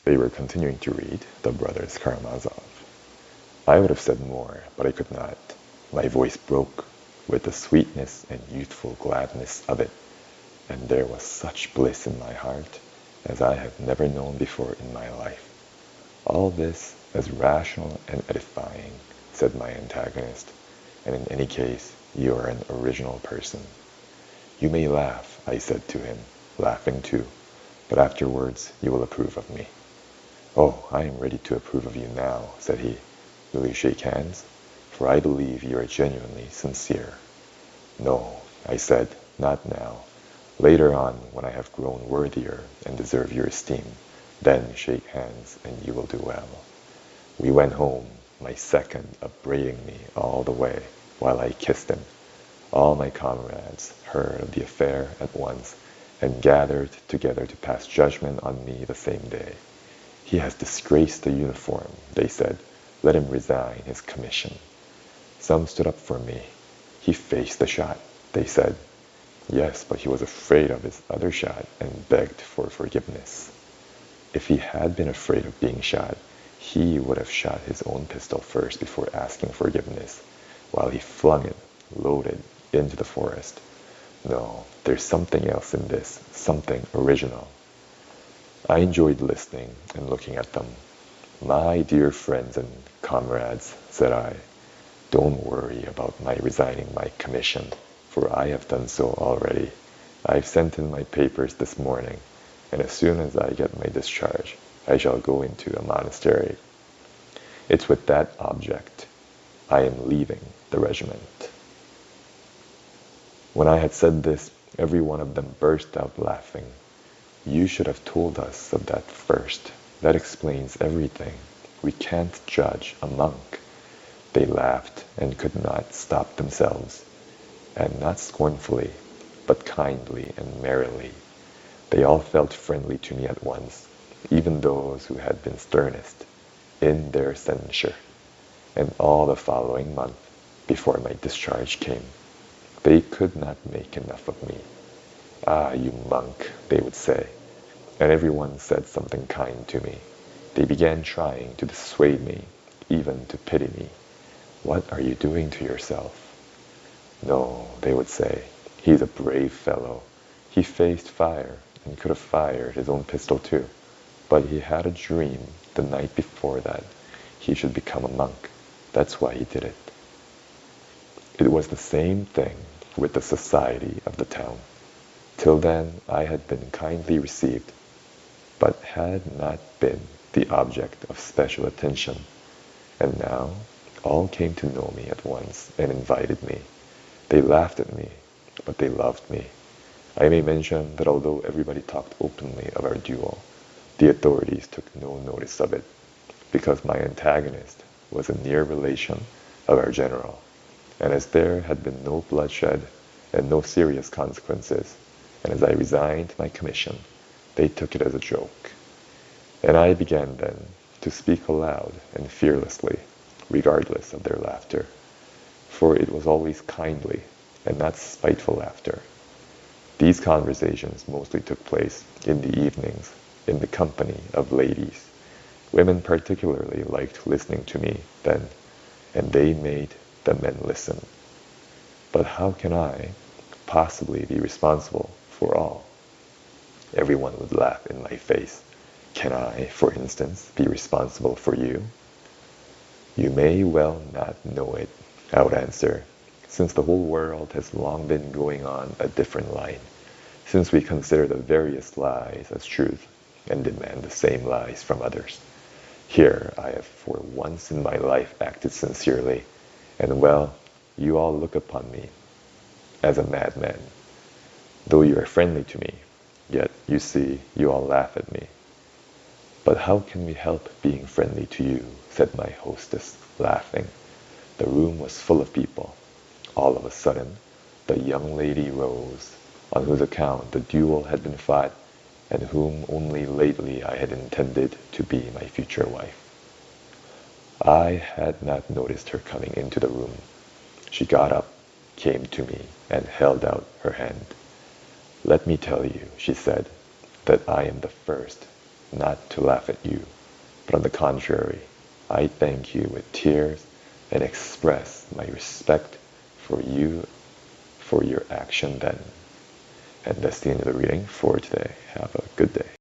They were continuing to read The Brothers Karamazov. I would have said more, but I could not. My voice broke with the sweetness and youthful gladness of it, and there was such bliss in my heart as I have never known before in my life. All this is rational and edifying, said my antagonist, and in any case, you are an original person. You may laugh, I said to him, laughing too, but afterwards you will approve of me. Oh, I am ready to approve of you now, said he. Will you shake hands? For I believe you are genuinely sincere. No, I said, not now. Later on, when I have grown worthier and deserve your esteem, then shake hands and you will do well. We went home, my second upbraiding me all the way, while I kissed him. All my comrades heard of the affair at once, and gathered together to pass judgment on me the same day. He has disgraced the uniform, they said. Let him resign his commission. Some stood up for me. He faced the shot, they said. Yes, but he was afraid of his other shot and begged for forgiveness. If he had been afraid of being shot, he would have shot his own pistol first before asking forgiveness, while he flung it, loaded, into the forest. No, there's something else in this, something original. I enjoyed listening and looking at them. My dear friends and comrades, said I, don't worry about my resigning my commission, for I have done so already. I've sent in my papers this morning, and as soon as I get my discharge, I shall go into a monastery. It's with that object I am leaving the regiment. When I had said this, every one of them burst out laughing. You should have told us of that first. That explains everything. We can't judge a monk. They laughed and could not stop themselves, and not scornfully, but kindly and merrily. They all felt friendly to me at once, even those who had been sternest in their censure. And all the following month, before my discharge came, they could not make enough of me. Ah, you monk, they would say, and everyone said something kind to me. They began trying to dissuade me, even to pity me. What are you doing to yourself? No, they would say, he's a brave fellow. He faced fire and could have fired his own pistol too, but he had a dream the night before that he should become a monk. That's why he did it. It was the same thing with the society of the town. Till then I had been kindly received, but had not been the object of special attention. And now all came to know me at once and invited me. They laughed at me, but they loved me. I may mention that although everybody talked openly of our duel, the authorities took no notice of it, because my antagonist was a near relation of our general, and as there had been no bloodshed and no serious consequences, and as I resigned my commission, they took it as a joke. And I began then to speak aloud and fearlessly, regardless of their laughter, for it was always kindly and not spiteful laughter. These conversations mostly took place in the evenings, in the company of ladies. Women particularly liked listening to me then, and they made the men listen. But how can I possibly be responsible for all? Everyone would laugh in my face. Can I, for instance, be responsible for you? You may well not know it, I would answer, since the whole world has long been going on a different line, since we consider the various lies as truth and demand the same lies from others. Here I have for once in my life acted sincerely, and well, you all look upon me as a madman. Though you are friendly to me, yet, you see, you all laugh at me. But how can we help being friendly to you, said my hostess, laughing. The room was full of people. All of a sudden, the young lady rose, on whose account the duel had been fought, and whom only lately I had intended to be my future wife. I had not noticed her coming into the room. She got up, came to me, and held out her hand. Let me tell you, she said, that I am the first not to laugh at you, but on the contrary, I thank you with tears and express my respect for you for your action then. And that's the end of the reading for today. Have a good day.